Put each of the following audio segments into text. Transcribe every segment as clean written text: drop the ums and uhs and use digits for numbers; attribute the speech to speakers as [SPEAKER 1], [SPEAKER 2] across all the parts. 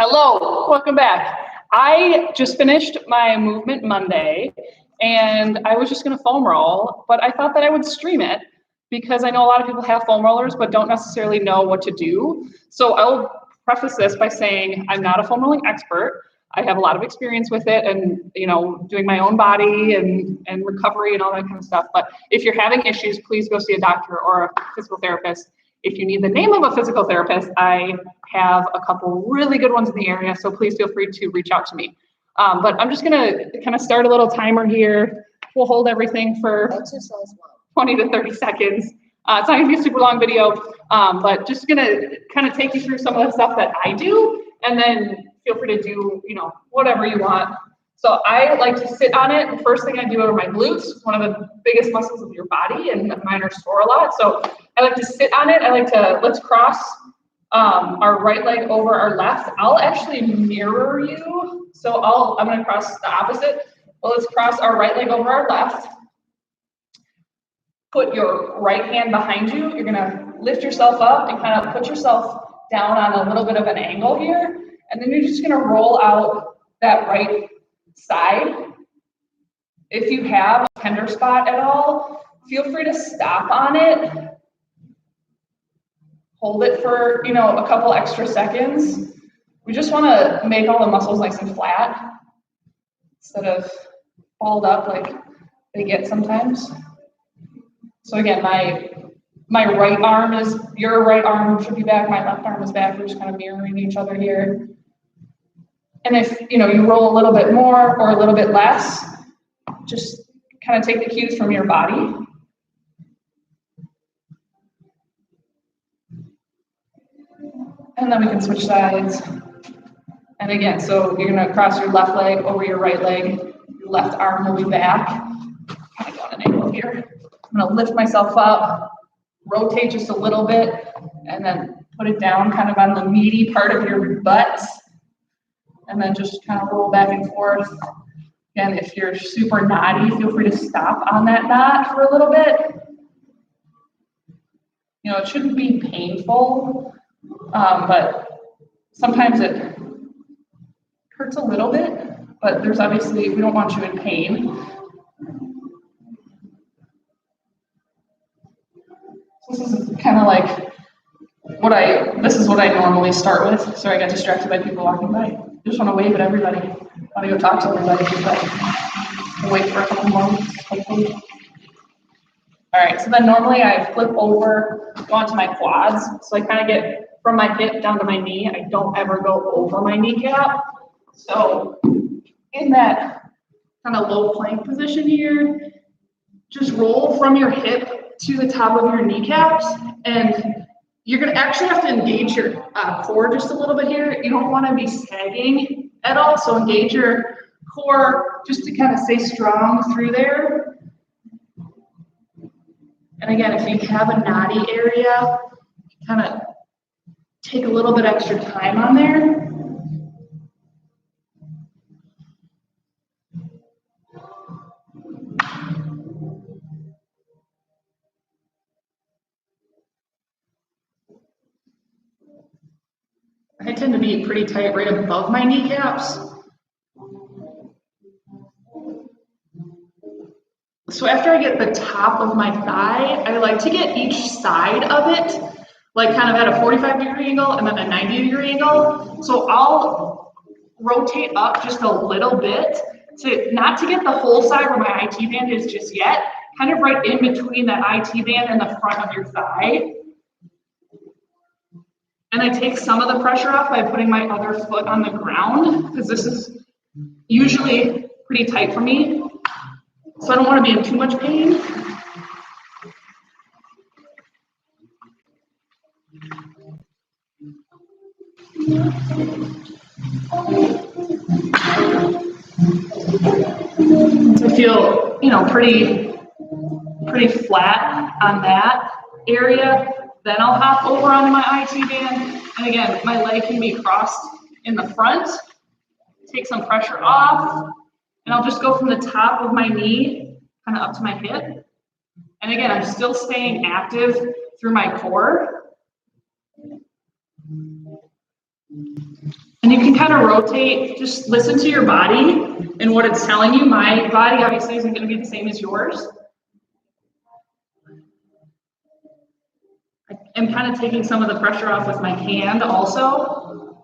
[SPEAKER 1] Hello, welcome back. I just finished my movement Monday and I was just gonna foam roll, but I thought that I would stream it because I know a lot of people have foam rollers but don't necessarily know what to do. So I'll preface this by saying I'm not a foam rolling expert. I have a lot of experience with it and doing my own body and recovery and all that kind of stuff. But if you're having issues, please go see a doctor or a physical therapist. If you need the name of a physical therapist, I have a couple really good ones in the area, so please feel free to reach out to me. But I'm just gonna kind of start a little timer here. We'll hold everything for 20 to 30 seconds. It's not gonna be a super long video, but just gonna kind of take you through some of the stuff that I do, and then feel free to do, whatever you want. So I like to sit on it. The first thing I do are my glutes, one of the biggest muscles of your body, and mine are sore a lot. So I like to sit on it. I like to, let's cross our right leg over our left. I'll actually mirror you. So I'm gonna cross the opposite. Well, let's cross our right leg over our left. Put your right hand behind you. You're gonna lift yourself up and kind of put yourself down on a little bit of an angle here. And then you're just gonna roll out that right side. If you have a tender spot at all, feel free to stop on it. Hold it for, a couple extra seconds. We just wanna make all the muscles nice and flat instead of balled up like they get sometimes. So again, my right arm is, your right arm should be back, my left arm is back. We're just kind of mirroring each other here. And if you roll a little bit more or a little bit less, just kind of take the cues from your body. And then we can switch sides. And again, so you're gonna cross your left leg over your right leg. Your left arm will be back. Kind of go on an angle here. I'm gonna lift myself up, rotate just a little bit, and then put it down kind of on the meaty part of your butt. And then just kind of roll back and forth. Again, if you're super knotty, feel free to stop on that knot for a little bit. It shouldn't be painful, but sometimes it hurts a little bit, but there's obviously, we don't want you in pain. So this is kind of like this is what I normally start with. Sorry, I got distracted by people walking by. Just want to wave at everybody. Want to go talk to everybody, but wait for a couple moments, hopefully. All right, so then normally I flip over, go onto my quads. So I kind of get from my hip down to my knee. I don't ever go over my kneecap. So in that kind of low plank position here, just roll from your hip to the top of your kneecaps, and you're gonna actually have to engage your core just a little bit here. You don't wanna be sagging at all, so engage your core just to kind of stay strong through there. And again, if you have a knotty area, kind of take a little bit extra time on there. I tend to be pretty tight right above my kneecaps. So after I get the top of my thigh, I like to get each side of it, like kind of at a 45-degree angle and then a 90-degree angle. So I'll rotate up just a little bit, not to get the whole side where my IT band is just yet, kind of right in between that IT band and the front of your thigh. And I take some of the pressure off by putting my other foot on the ground, because this is usually pretty tight for me. So I don't want to be in too much pain. So I feel, pretty flat on that area. Then I'll hop over onto my IT band. And again, my leg can be crossed in the front. Take some pressure off. And I'll just go from the top of my knee kind of up to my hip. And again, I'm still staying active through my core. And you can kind of rotate, just listen to your body and what it's telling you. My body obviously isn't going to be the same as yours. I'm kind of taking some of the pressure off with my hand also.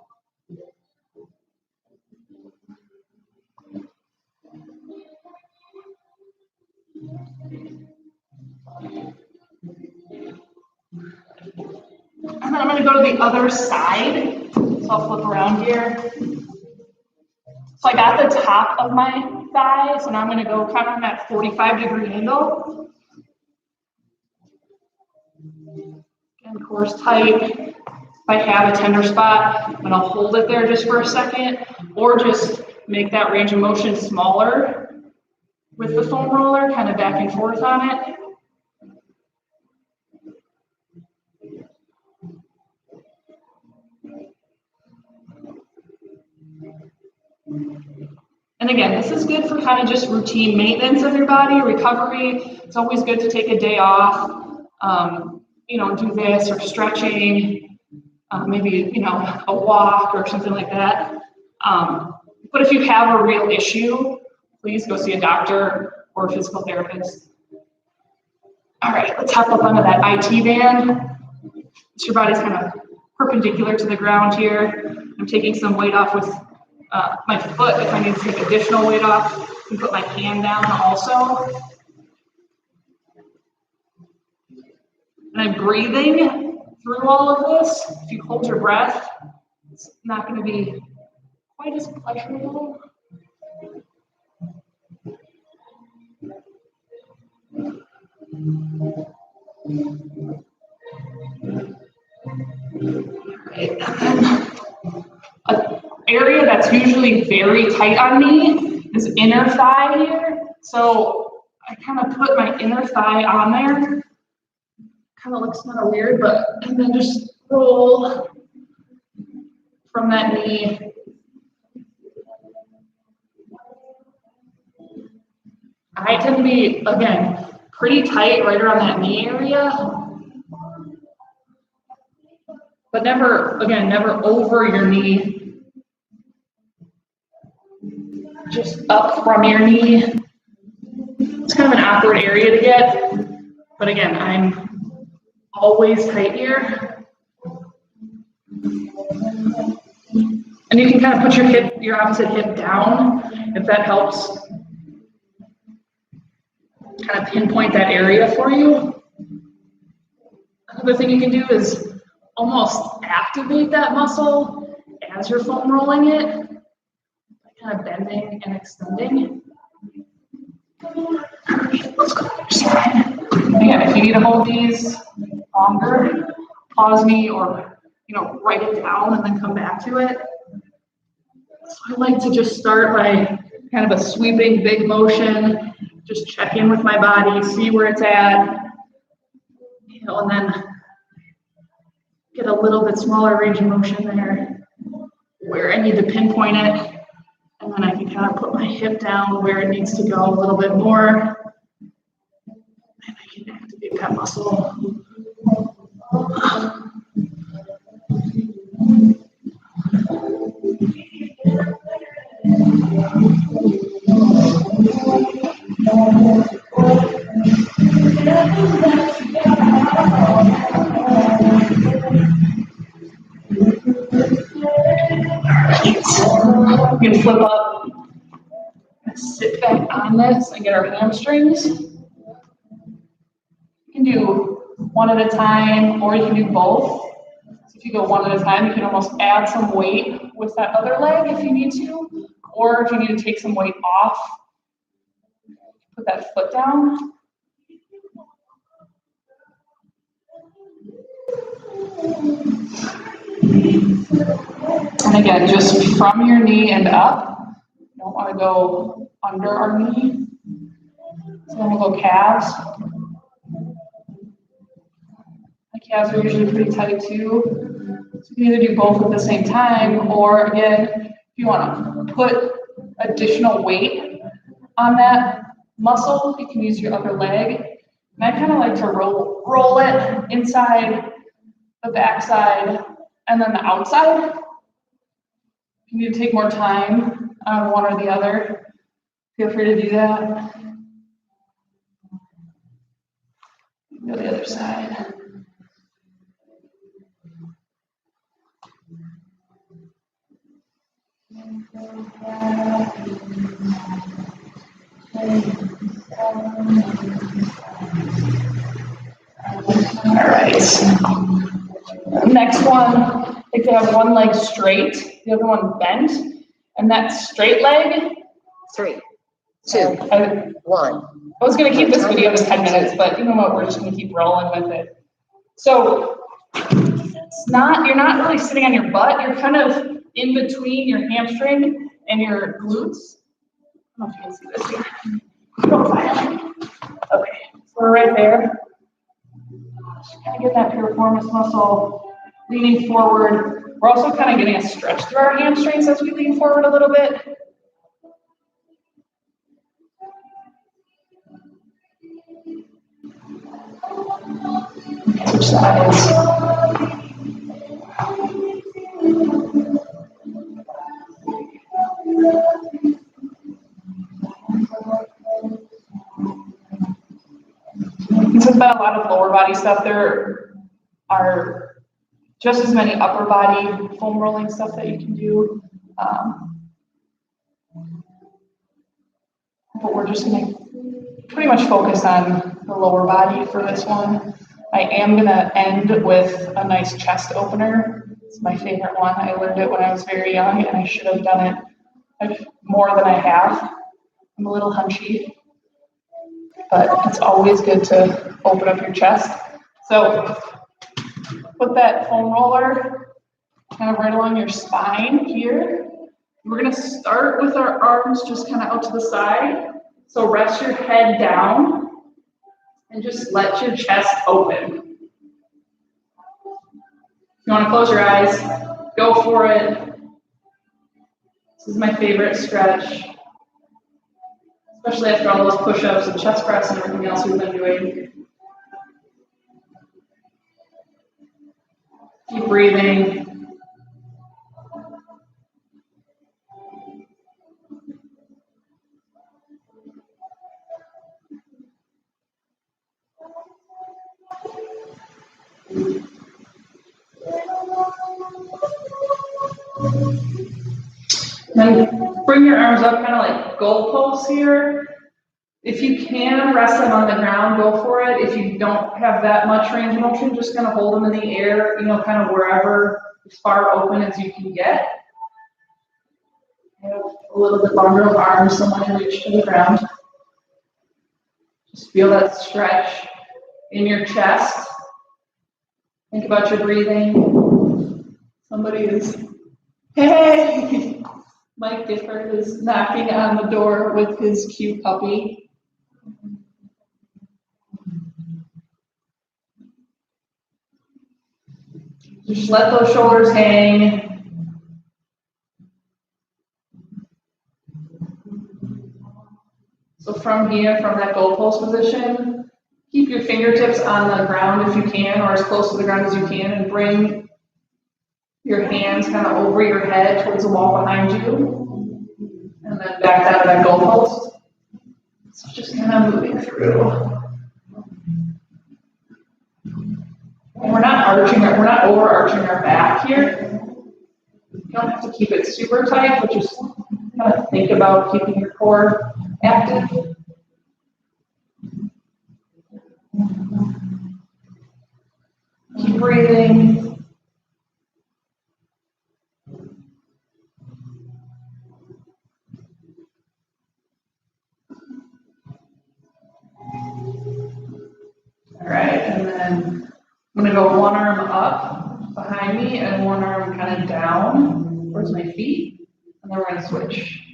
[SPEAKER 1] And then I'm going to go to the other side. So I'll flip around here. So I got the top of my thigh, so now I'm going to go kind of on that 45-degree angle. And course tight. If I have a tender spot, I'm going to hold it there just for a second, or just make that range of motion smaller with the foam roller, kind of back and forth on it. And again, this is good for kind of just routine maintenance of your body, recovery. It's always good to take a day off, you know, do this or stretching, maybe, you know, a walk or something like that. But if you have a real issue, please go see a doctor or a physical therapist. All right, let's hop up onto that IT band. So your body's kind of perpendicular to the ground here. I'm taking some weight off with my foot. If I need to take additional weight off, I can put my hand down also. And I'm breathing through all of this. If you hold your breath, it's not going to be quite as pleasurable. Right. An area that's usually very tight on me is inner thigh here. So I kind of put my inner thigh on there. Kind of looks kind of weird, but and then just roll from that knee. I tend to be, again, pretty tight right around that knee area, but never, again, never over your knee, just up from your knee. It's kind of an awkward area to get, but again, I'm always tight here. And you can kind of put your opposite hip down if that helps. Kind of pinpoint that area for you. Another thing you can do is almost activate that muscle as you're foam rolling it, kind of bending and extending. Let's go to the other side. Again, if you need to hold these longer, pause me or write it down and then come back to it. So I like to just start by kind of a sweeping big motion. Just check in with my body, see where it's at, and then get a little bit smaller range of motion there where I need to pinpoint it. And then I can kind of put my hip down where it needs to go a little bit more. And I can activate that muscle. We can flip up and sit back on this and get our hamstrings. You can do one at a time, or you can do both. So if you go one at a time, you can almost add some weight with that other leg if you need to, or if you need to take some weight off, put that foot down. And again, just from your knee and up. You don't want to go under our knee. So then we'll go calves. My calves are usually pretty tight too. So you can either do both at the same time, or again, if you want to put additional weight on that muscle, you can use your other leg. And I kind of like to roll it inside, the backside, and then the outside. If you need to take more time on one or the other, feel free to do that. Go to the other side. All right. Next one, I think they have one leg straight, the other one bent, and that straight leg.
[SPEAKER 2] 3, 2, 1.
[SPEAKER 1] I was going to keep this video to 10 minutes, but you know what? We're just going to keep rolling with it. So you're not really sitting on your butt. You're kind of in between your hamstring and your glutes. I don't know if you can see this here. Profiling. Okay, so we're right there. Just kind of get that piriformis muscle leaning forward. We're also kind of getting a stretch through our hamstrings as we lean forward a little bit. Switch sides. This has been a lot of lower body stuff. There are just as many upper body foam rolling stuff that you can do. But we're just going to pretty much focus on the lower body for this one. I am going to end with a nice chest opener. It's my favorite one. I learned it when I was very young, and I should have done it more than I have. I'm a little hunchy, but it's always good to open up your chest. So put that foam roller kind of right along your spine here. We're going to start with our arms just kind of out to the side. So rest your head down and just let your chest open. If you want to close your eyes, go for it. This is my favorite stretch, especially after all those push-ups and chest press and everything else we've been doing. Keep breathing. Then bring your arms up kind of like goalposts here. If you can rest them on the ground, go for it. If you don't have that much range of motion, just kind of hold them in the air, kind of wherever, as far open as you can get. Have a little bit longer of arms, so when you reach to the ground. Just feel that stretch in your chest. Think about your breathing. Somebody is, hey! Mike Gifford is knocking on the door with his cute puppy. Just let those shoulders hang. So from here, from that goalpost position, keep your fingertips on the ground if you can, or as close to the ground as you can, and bring your hands kind of over your head towards the wall behind you, and then back out of that goalpost. So just kind of moving through. And we're not overarching our back here. You don't have to keep it super tight, but just kind of think about keeping your core active. Keep breathing. All right, and then I'm going to go one arm up behind me and one arm kind of down towards my feet, and then we're going to switch.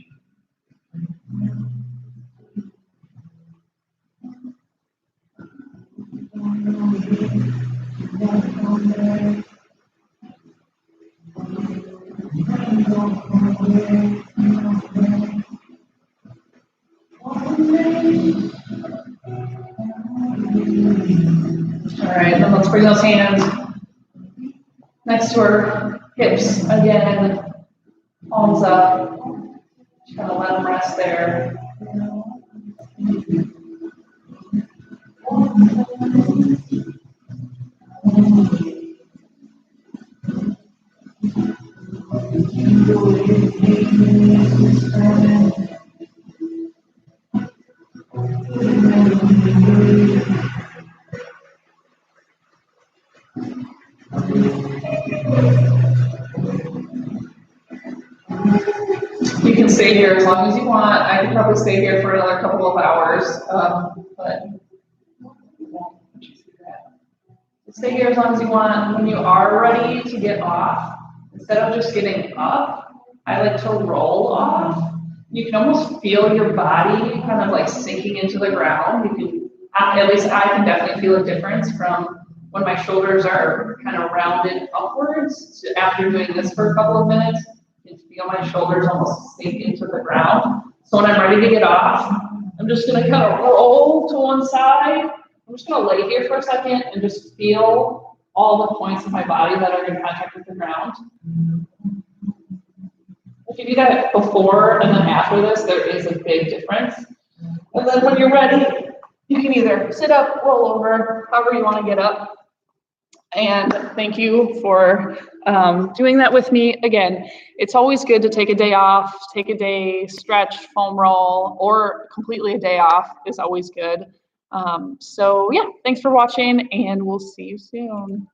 [SPEAKER 1] All right, then let's bring those hands next to our hips again, Palms up. Just kind of let them rest there. You can stay here as long as you want. I could probably stay here for another couple of hours, but stay here as long as you want. When you are ready to get off, instead of just getting up, I like to roll off. You can almost feel your body kind of like sinking into the ground. You can, at least I can definitely feel a difference from when my shoulders are kind of rounded upwards to after doing this for a couple of minutes. You can feel my shoulders almost sink into the ground. So when I'm ready to get off, I'm just gonna kind of roll to one side. I'm just gonna lay here for a second and just feel all the points of my body that are in contact with the ground. If you do that before and then after this, there is a big difference. And then when you're ready, you can either sit up, roll over, however you want to get up. And thank you for doing that with me. Again, it's always good to take a day off, take a day, stretch, foam roll, or completely a day off is always good. So yeah, thanks for watching, and we'll see you soon.